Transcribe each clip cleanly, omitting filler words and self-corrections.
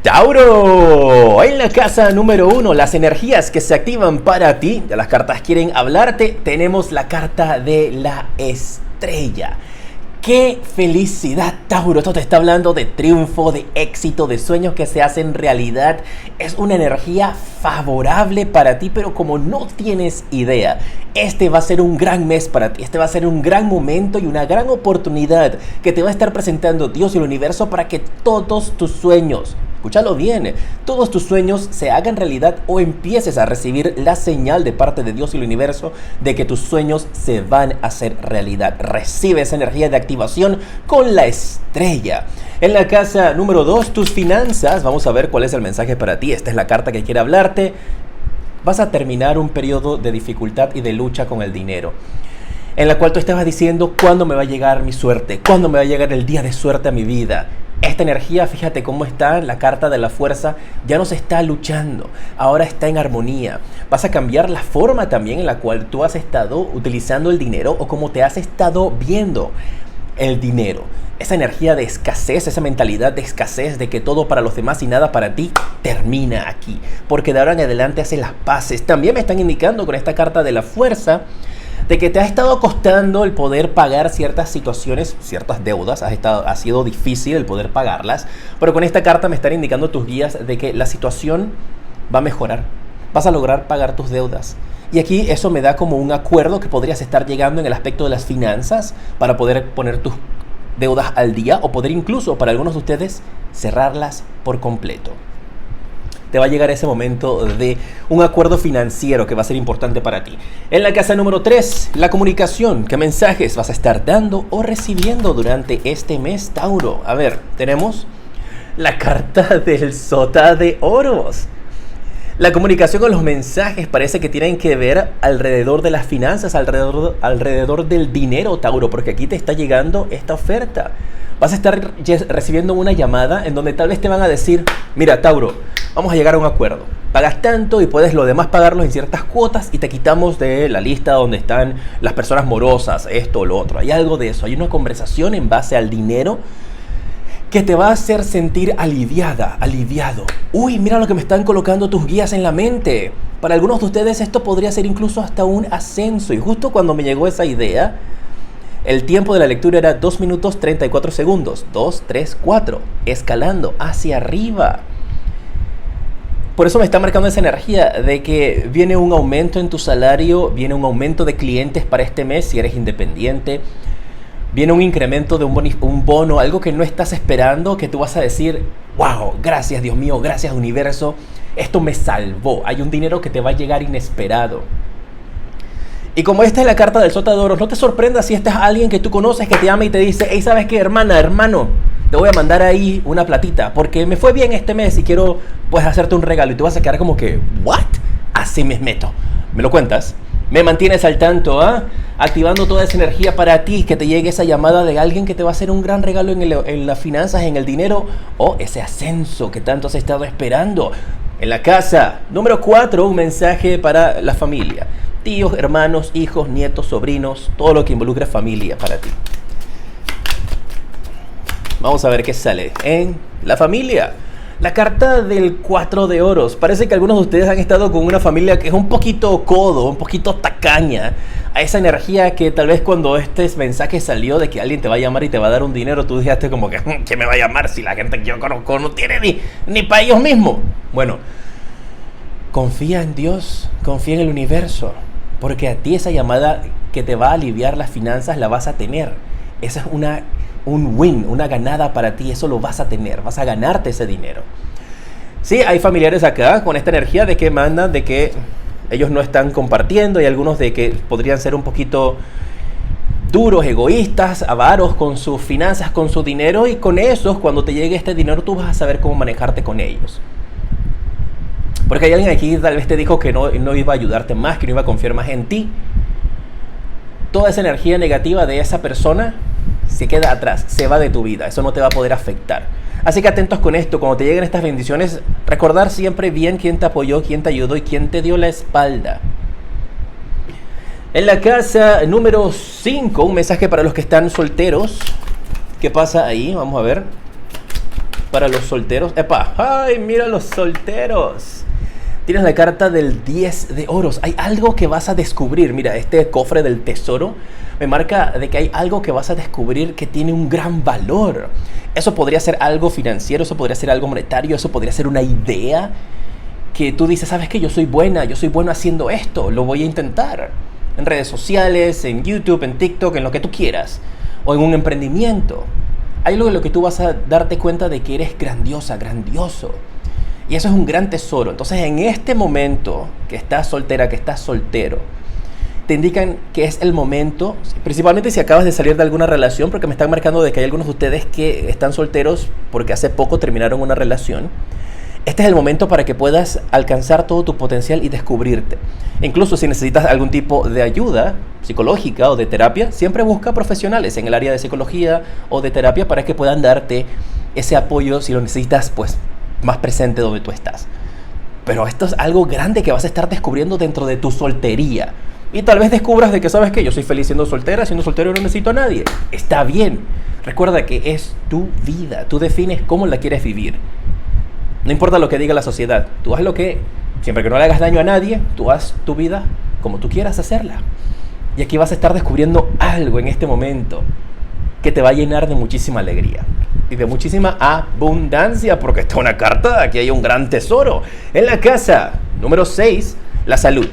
Tauro, en la casa número 1, las energías que se activan para ti, de las cartas quieren hablarte, tenemos la carta de la estrella. ¡Qué felicidad, Tauro! Esto te está hablando de triunfo, de éxito, de sueños que se hacen realidad. Es una energía favorable para ti, pero como no tienes idea, este va a ser un gran mes para ti. Este va a ser un gran momento y una gran oportunidad que te va a estar presentando Dios y el universo para que todos tus sueños, escúchalo bien, todos tus sueños se hagan realidad o empieces a recibir la señal de parte de Dios y el universo de que tus sueños se van a hacer realidad. Recibe esa energía de activación con la estrella. En la casa número 2, tus finanzas. Vamos a ver cuál es el mensaje para ti. Esta es la carta que quiere hablarte. Vas a terminar un periodo de dificultad y de lucha con el dinero, en la cual tú estabas diciendo: ¿cuándo me va a llegar mi suerte? ¿Cuándo me va a llegar el día de suerte a mi vida? Esta energía, fíjate cómo está la carta de la fuerza, ya no se está luchando, ahora está en armonía. Vas a cambiar la forma también en la cual tú has estado utilizando el dinero o cómo te has estado viendo el dinero. Esa energía de escasez, esa mentalidad de escasez, de que todo para los demás y nada para ti, termina aquí. Porque de ahora en adelante hace las paces. También me están indicando con esta carta de la fuerza de que te ha estado costando el poder pagar ciertas situaciones, ciertas deudas, ha sido difícil el poder pagarlas, pero con esta carta me están indicando tus guías de que la situación va a mejorar, vas a lograr pagar tus deudas. Y aquí eso me da como un acuerdo que podrías estar llegando en el aspecto de las finanzas para poder poner tus deudas al día o poder incluso para algunos de ustedes cerrarlas por completo. Te va a llegar ese momento de un acuerdo financiero que va a ser importante para ti. En la casa número 3, la comunicación. ¿Qué mensajes vas a estar dando o recibiendo durante este mes, Tauro? A ver, tenemos la carta del Sota de Oros. La comunicación o los mensajes parece que tienen que ver alrededor de las finanzas, alrededor del dinero, Tauro, porque aquí te está llegando esta oferta. Vas a estar recibiendo una llamada en donde tal vez te van a decir: mira, Tauro, vamos a llegar a un acuerdo. Pagas tanto y puedes lo demás pagarlo en ciertas cuotas y te quitamos de la lista donde están las personas morosas, esto o lo otro. Hay algo de eso, hay una conversación en base al dinero que te va a hacer sentir aliviada, aliviado. Uy, mira lo que me están colocando tus guías en la mente. Para algunos de ustedes esto podría ser incluso hasta un ascenso. Y justo cuando me llegó esa idea, el tiempo de la lectura era 2 minutos 34 segundos. 2, 3, 4. Escalando hacia arriba. Por eso me está marcando esa energía de que viene un aumento en tu salario, viene un aumento de clientes para este mes si eres independiente. Viene un incremento de un bono, algo que no estás esperando, que tú vas a decir: wow, gracias Dios mío, gracias universo, esto me salvó. Hay un dinero que te va a llegar inesperado. Y como esta es la carta del Sota de Oros, no te sorprendas si este es alguien que tú conoces que te llama y te dice: hey, ¿sabes qué, hermano? Te voy a mandar ahí una platita porque me fue bien este mes y quiero pues hacerte un regalo. Y tú vas a quedar como que: ¿what? Así me meto. ¿Me lo cuentas? Me mantienes al tanto, activando toda esa energía para ti, que te llegue esa llamada de alguien que te va a hacer un gran regalo en las finanzas, en el dinero, o ese ascenso que tanto has estado esperando. En la casa número 4, un mensaje para la familia. Tíos, hermanos, hijos, nietos, sobrinos, todo lo que involucra familia para ti. Vamos a ver qué sale en la familia. La carta del 4 de Oros. Parece que algunos de ustedes han estado con una familia que es un poquito codo, un poquito tacaña. A esa energía que tal vez cuando este mensaje salió de que alguien te va a llamar y te va a dar un dinero, tú dijiste como que: ¿qué me va a llamar si la gente que yo conozco no tiene ni para ellos mismos? Bueno, confía en Dios, confía en el universo, porque a ti esa llamada que te va a aliviar las finanzas la vas a tener. Esa es un win, una ganada para ti, eso lo vas a tener, vas a ganarte ese dinero. Sí, hay familiares acá con esta energía de que mandan, de que ellos no están compartiendo, y algunos de que podrían ser un poquito duros, egoístas, avaros con sus finanzas, con su dinero, y con esos, cuando te llegue este dinero, tú vas a saber cómo manejarte con ellos. Porque hay alguien aquí que tal vez te dijo que no iba a ayudarte más, que no iba a confiar más en ti. Toda esa energía negativa de esa persona se queda atrás, se va de tu vida, eso no te va a poder afectar. Así que atentos con esto, cuando te lleguen estas bendiciones, recordar siempre bien quién te apoyó, quién te ayudó y quién te dio la espalda. En la casa número 5, un mensaje para los que están solteros. ¿Qué pasa ahí? Vamos a ver. para los solteros. ¡Epa! ¡Ay, mira los solteros! Tienes la carta del 10 de oros. Hay algo que vas a descubrir. Mira, este cofre del tesoro me marca de que hay algo que vas a descubrir que tiene un gran valor. Eso podría ser algo financiero, eso podría ser algo monetario, eso podría ser una idea que tú dices, ¿sabes qué? Yo soy bueno haciendo esto, lo voy a intentar. En redes sociales, en YouTube, en TikTok, en lo que tú quieras. O en un emprendimiento. Hay algo en lo que tú vas a darte cuenta de que eres grandiosa, grandioso. Y eso es un gran tesoro. Entonces, en este momento que estás soltera, que estás soltero, te indican que es el momento, principalmente si acabas de salir de alguna relación, porque me están marcando de que hay algunos de ustedes que están solteros porque hace poco terminaron una relación. Este es el momento para que puedas alcanzar todo tu potencial y descubrirte. Incluso si necesitas algún tipo de ayuda psicológica o de terapia, siempre busca profesionales en el área de psicología o de terapia para que puedan darte ese apoyo si lo necesitas, pues más presente donde tú estás. Pero esto es algo grande que vas a estar descubriendo dentro de tu soltería. Y tal vez descubras de que, ¿sabes qué? Yo soy feliz siendo soltera, siendo soltero no necesito a nadie. Está bien. Recuerda que es tu vida. Tú defines cómo la quieres vivir. No importa lo que diga la sociedad. Tú haz lo que, siempre que no le hagas daño a nadie, tú haz tu vida como tú quieras hacerla. Y aquí vas a estar descubriendo algo en este momento que te va a llenar de muchísima alegría y de muchísima abundancia, porque está una carta, aquí hay un gran tesoro. En la casa número 6, la salud.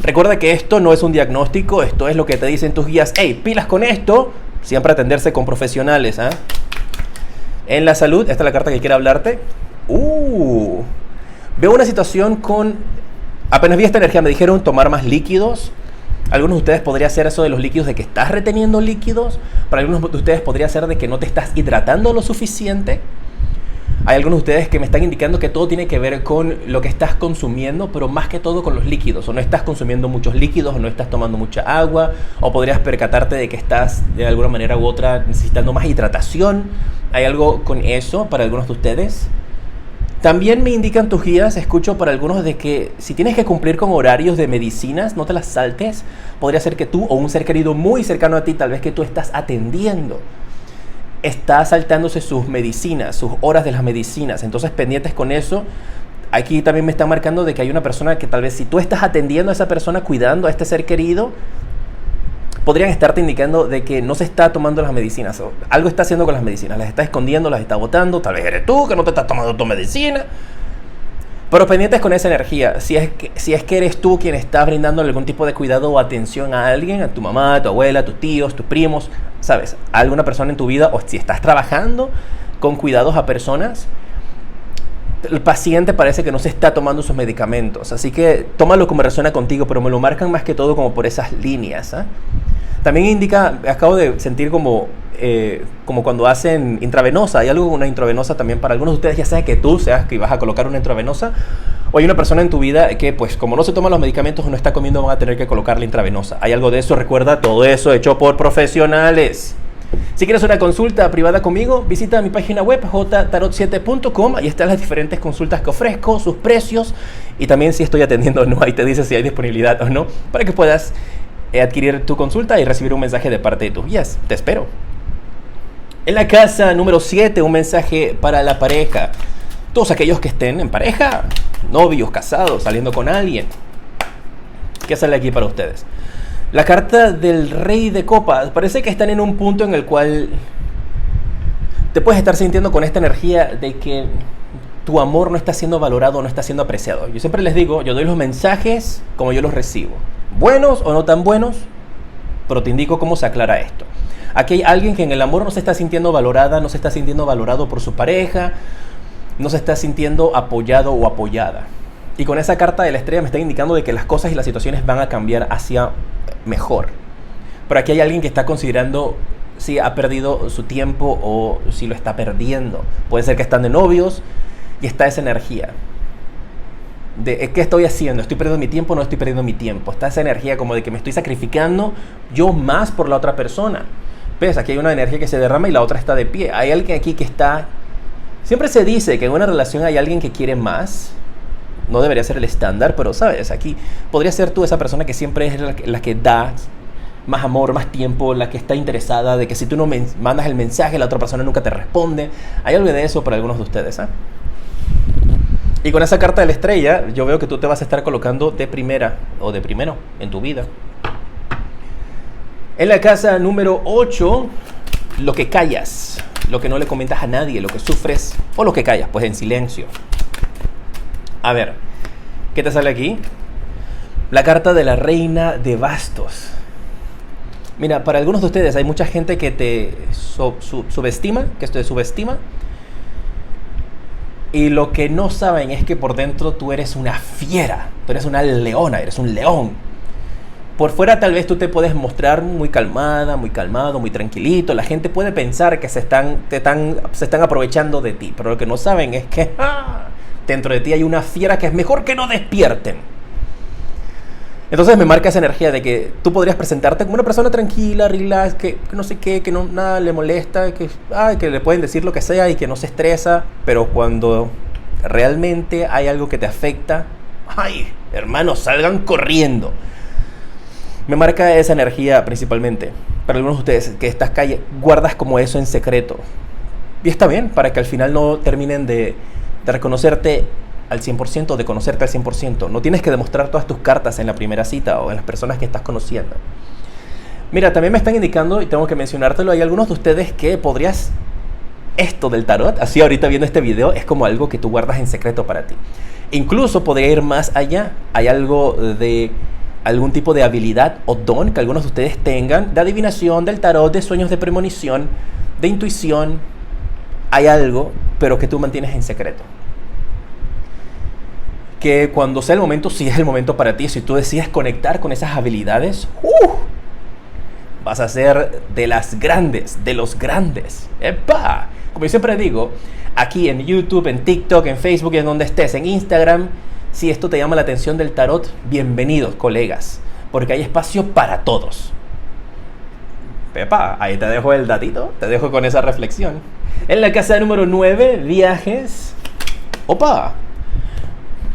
Recuerda que esto no es un diagnóstico, esto es lo que te dicen tus guías. Hey, pilas con esto, siempre atenderse con profesionales. En la salud, esta es la carta que quiero hablarte. Veo una situación con... Apenas vi esta energía, me dijeron tomar más líquidos. Algunos de ustedes podría ser eso de los líquidos, de que estás reteniendo líquidos. Para algunos de ustedes podría ser de que no te estás hidratando lo suficiente. Hay algunos de ustedes que me están indicando que todo tiene que ver con lo que estás consumiendo, pero más que todo con los líquidos. O no estás consumiendo muchos líquidos, o no estás tomando mucha agua, o podrías percatarte de que estás de alguna manera u otra necesitando más hidratación. Hay algo con eso para algunos de ustedes. También me indican tus guías, escucho para algunos de que si tienes que cumplir con horarios de medicinas, no te las saltes. Podría ser que tú o un ser querido muy cercano a ti, tal vez que tú estás atendiendo, está saltándose sus medicinas, sus horas de las medicinas. Entonces, pendientes con eso. Aquí también me están marcando de que hay una persona que tal vez si tú estás atendiendo a esa persona, cuidando a este ser querido, podrían estarte indicando de que no se está tomando las medicinas. O algo está haciendo con las medicinas. Las está escondiendo, las está botando. Tal vez eres tú que no te estás tomando tu medicina. Pero pendientes con esa energía. Si es que eres tú quien está brindando algún tipo de cuidado o atención a alguien, a tu mamá, a tu abuela, a tus tíos, tus primos, ¿sabes? A alguna persona en tu vida, o si estás trabajando con cuidados a personas, el paciente parece que no se está tomando sus medicamentos. Así que tómalo como resuena contigo, pero me lo marcan más que todo como por esas líneas. También indica, acabo de sentir como cuando hacen intravenosa. Hay algo con una intravenosa también para algunos de ustedes, ya sea que tú seas que vas a colocar una intravenosa, o hay una persona en tu vida que pues como no se toma los medicamentos o no está comiendo, van a tener que colocar la intravenosa. Hay algo de eso, recuerda, todo eso hecho por profesionales. Si quieres una consulta privada conmigo, visita mi página web jtarot7.com. Ahí están las diferentes consultas que ofrezco, sus precios y también si estoy atendiendo o no. Ahí te dice si hay disponibilidad o no, para que puedas adquirir tu consulta y recibir un mensaje de parte de tus guías. Te espero. En la casa número 7, un mensaje para la pareja. Todos aquellos que estén en pareja, novios, casados, saliendo con alguien. ¿Qué sale aquí para ustedes? La carta del Rey de Copas. Parece que están en un punto en el cual te puedes estar sintiendo con esta energía de que tu amor no está siendo valorado, no está siendo apreciado. Yo siempre les digo, yo doy los mensajes como yo los recibo. Buenos o no tan buenos, pero te indico cómo se aclara esto. Aquí hay alguien que en el amor no se está sintiendo valorada, no se está sintiendo valorado por su pareja, no se está sintiendo apoyado o apoyada. Y con esa carta de la estrella me está indicando de que las cosas y las situaciones van a cambiar hacia mejor. Pero aquí hay alguien que está considerando si ha perdido su tiempo o si lo está perdiendo. Puede ser que están de novios y está esa energía de ¿qué estoy haciendo? ¿Estoy perdiendo mi tiempo o no estoy perdiendo mi tiempo? Está esa energía como de que me estoy sacrificando yo más por la otra persona. ¿Ves? Aquí hay una energía que se derrama y la otra está de pie. Hay alguien aquí que está... Siempre se dice que en una relación hay alguien que quiere más. No debería ser el estándar, pero sabes, aquí podría ser tú esa persona que siempre es la que da más amor, más tiempo, la que está interesada, de que si tú no mandas el mensaje, la otra persona nunca te responde. Hay algo de eso para algunos de ustedes, ¿eh? Y con esa carta de la estrella, yo veo que tú te vas a estar colocando de primera o de primero en tu vida. En la casa número 8, lo que callas, lo que no le comentas a nadie, lo que sufres o lo que callas, pues en silencio. A ver, ¿qué te sale aquí? La carta de la reina de bastos. Mira, para algunos de ustedes hay mucha gente que te subestima, que te subestima. Y lo que no saben es que por dentro tú eres una fiera, tú eres una leona, eres un león. Por fuera tal vez tú te puedes mostrar muy calmada, muy calmado, muy tranquilito. La gente puede pensar que se están aprovechando de ti. Pero lo que no saben es que dentro de ti hay una fiera que es mejor que no despierten. Entonces me marca esa energía de que tú podrías presentarte como una persona tranquila, relax, que no sé qué, que no, nada le molesta, que le pueden decir lo que sea y que no se estresa. Pero cuando realmente hay algo que te afecta, ¡ay, hermanos, salgan corriendo! Me marca esa energía principalmente. Para algunos de ustedes que estas calles guardas como eso en secreto. Y está bien, para que al final no terminen de reconocerte al 100%, de conocerte al 100%. No tienes que demostrar todas tus cartas en la primera cita o en las personas que estás conociendo. Mira, también me están indicando, y tengo que mencionártelo, hay algunos de ustedes que podrías... Esto del tarot, así ahorita viendo este video, es como algo que tú guardas en secreto para ti. Incluso podría ir más allá. Hay algo de... algún tipo de habilidad o don que algunos de ustedes tengan, de adivinación, del tarot, de sueños de premonición, de intuición. Hay algo, pero que tú mantienes en secreto. Que cuando sea el momento, si es el momento para ti, si tú decides conectar con esas habilidades, vas a ser de las grandes, de los grandes. ¡Epa! Como yo siempre digo, aquí en YouTube, en TikTok, en Facebook, en donde estés, en Instagram, si esto te llama la atención del tarot, bienvenidos, colegas, porque hay espacio para todos. Pepa, ahí te dejo el datito, te dejo con esa reflexión. En la casa número 9, viajes. ¡Opa!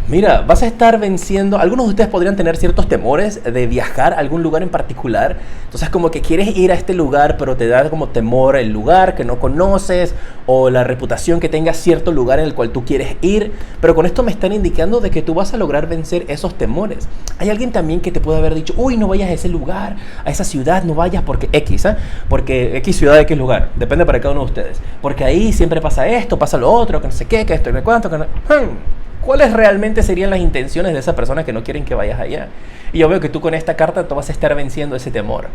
Mira, vas a estar venciendo, algunos de ustedes podrían tener ciertos temores de viajar a algún lugar en particular. Entonces como que quieres ir a este lugar, pero te da como temor el lugar que no conoces o la reputación que tenga cierto lugar en el cual tú quieres ir. Pero con esto me están indicando de que tú vas a lograr vencer esos temores. Hay alguien también que te puede haber dicho, uy, no vayas a ese lugar, a esa ciudad, no vayas porque X, ¿eh? Porque X ciudad, X lugar, depende para cada uno de ustedes. Porque ahí siempre pasa esto, pasa lo otro, que no sé qué, que esto y me cuánto, que no... ¿Cuáles realmente serían las intenciones de esa persona que no quieren que vayas allá? Y yo veo que tú con esta carta tú vas a estar venciendo ese temor.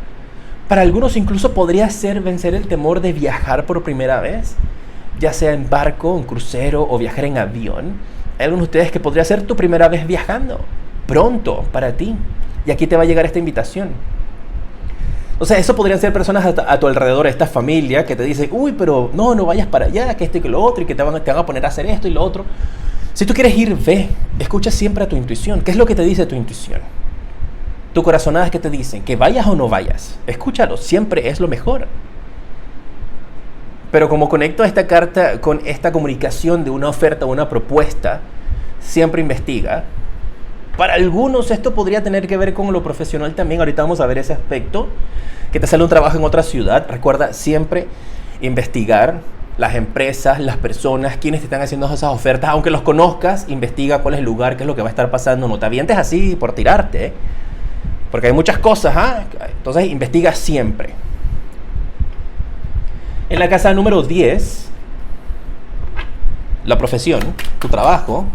Para algunos incluso podría ser vencer el temor de viajar por primera vez, ya sea en barco, en crucero o viajar en avión. Hay algunos de ustedes que podría ser tu primera vez viajando, pronto, para ti. Y aquí te va a llegar esta invitación. O sea, eso podrían ser personas a tu alrededor, esta familia que te dice, uy, pero no vayas para allá, que esto y que lo otro, y que te van a poner a hacer esto y lo otro. Si tú quieres ir, ve, escucha siempre a tu intuición. ¿Qué es lo que te dice tu intuición? Tu corazonada, ¿qué te dicen? Que vayas o no vayas. Escúchalo, siempre es lo mejor. Pero como conecto a esta carta con esta comunicación de una oferta o una propuesta, siempre investiga. Para algunos esto podría tener que ver con lo profesional también. Ahorita vamos a ver ese aspecto. Que te sale un trabajo en otra ciudad. Recuerda siempre investigar las empresas, las personas, quienes te están haciendo esas ofertas. Aunque los conozcas, investiga cuál es el lugar, qué es lo que va a estar pasando. No te avientes así por tirarte, ¿eh? Porque hay muchas cosas, ¿ah? Entonces investiga siempre. En la casa número 10, la profesión, tu trabajo,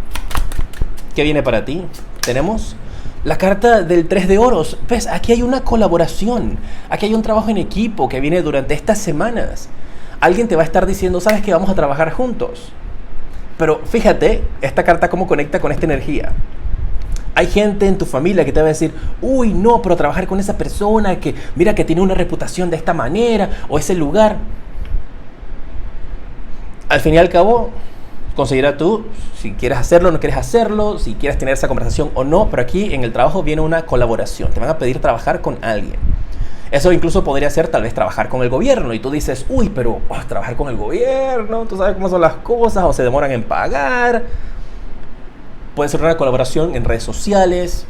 ¿qué viene para ti? Tenemos la carta del 3 de oros. ¿Ves? Aquí hay una colaboración. Aquí hay un trabajo en equipo que viene durante estas semanas. Alguien te va a estar diciendo, ¿sabes qué? Vamos a trabajar juntos. Pero fíjate, esta carta cómo conecta con esta energía. Hay gente en tu familia que te va a decir, uy, no, pero trabajar con esa persona que, mira, que tiene una reputación de esta manera, o ese lugar. Al fin y al cabo, considera tú si quieres hacerlo o no quieres hacerlo, si quieres tener esa conversación o no, pero aquí en el trabajo viene una colaboración. Te van a pedir trabajar con alguien. Eso incluso podría ser tal vez trabajar con el gobierno y tú dices, uy, pero trabajar con el gobierno, tú sabes cómo son las cosas o se demoran en pagar. Puede ser una colaboración en redes sociales,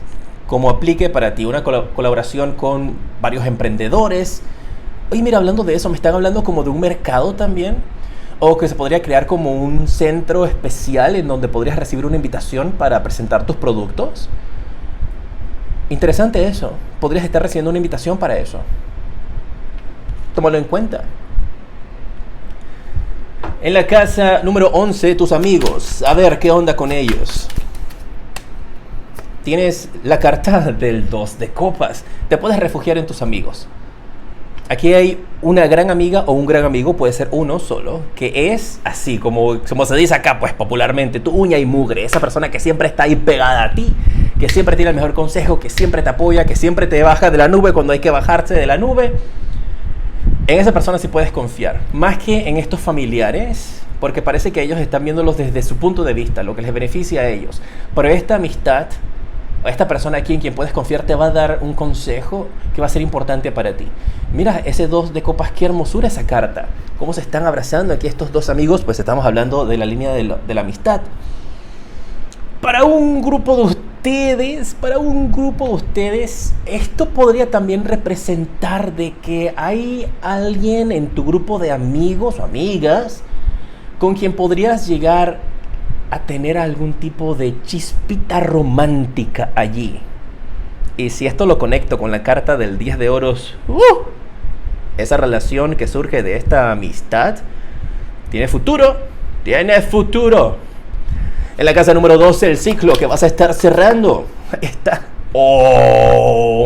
como aplique para ti. Una colaboración con varios emprendedores. Oye, mira, hablando de eso, me están hablando como de un mercado también. O que se podría crear como un centro especial en donde podrías recibir una invitación para presentar tus productos. Interesante eso. Podrías estar recibiendo una invitación para eso. Tómalo en cuenta. En la casa número 11, tus amigos. A ver, ¿qué onda con ellos? Tienes la carta del 2 de copas. Te puedes refugiar en tus amigos. Aquí hay una gran amiga o un gran amigo, puede ser uno solo, que es así, como se dice acá, pues popularmente, tu uña y mugre. Esa persona que siempre está ahí pegada a ti, que siempre tiene el mejor consejo, que siempre te apoya, que siempre te baja de la nube cuando hay que bajarse de la nube. En esa persona sí puedes confiar, más que en estos familiares, porque parece que ellos están viéndolos desde su punto de vista, lo que les beneficia a ellos. Pero esta amistad, esta persona aquí en quien puedes confiar, te va a dar un consejo que va a ser importante para ti. Mira, ese 2 de copas, qué hermosura esa carta. Cómo se están abrazando aquí estos dos amigos, pues estamos hablando de la línea de la amistad. Para un grupo de ustedes, esto podría también representar de que hay alguien en tu grupo de amigos o amigas con quien podrías llegar a tener algún tipo de chispita romántica allí. Y si esto lo conecto con la carta del 10 de oros, esa relación que surge de esta amistad tiene futuro. En la casa número 12, el ciclo que vas a estar cerrando.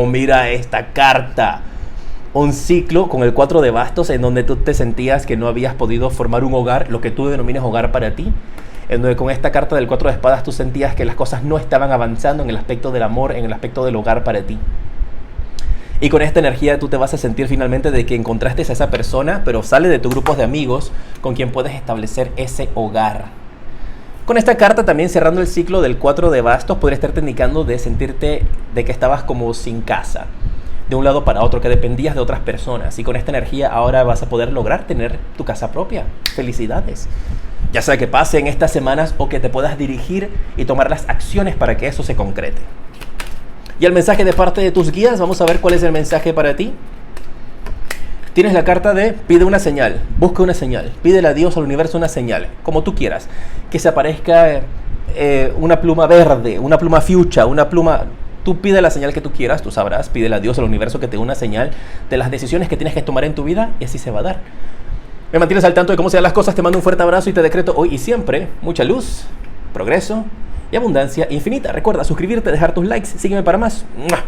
Mira esta carta. Un ciclo con el 4 de bastos en donde tú te sentías que no habías podido formar un hogar, lo que tú denominas hogar para ti. En donde con esta carta del 4 de espadas tú sentías que las cosas no estaban avanzando en el aspecto del amor, en el aspecto del hogar para ti. Y con esta energía tú te vas a sentir finalmente de que encontraste a esa persona, pero sale de tu grupo de amigos con quien puedes establecer ese hogar. Con esta carta también cerrando el ciclo del 4 de bastos, podría estarte indicando de sentirte de que estabas como sin casa, de un lado para otro, que dependías de otras personas. Y con esta energía ahora vas a poder lograr tener tu casa propia. Felicidades. Ya sea que pase en estas semanas o que te puedas dirigir y tomar las acciones para que eso se concrete. Y el mensaje de parte de tus guías, vamos a ver cuál es el mensaje para ti. Tienes la carta de pide una señal, busca una señal, pídele a Dios, al universo una señal, como tú quieras. Que se aparezca una pluma verde, una pluma fuchsia, una pluma... Tú pide la señal que tú quieras, tú sabrás, pídele a Dios, al universo que te dé una señal de las decisiones que tienes que tomar en tu vida y así se va a dar. Me mantienes al tanto de cómo se dan las cosas, te mando un fuerte abrazo y te decreto hoy y siempre mucha luz, progreso y abundancia infinita. Recuerda suscribirte, dejar tus likes, sígueme para más. ¡Mua!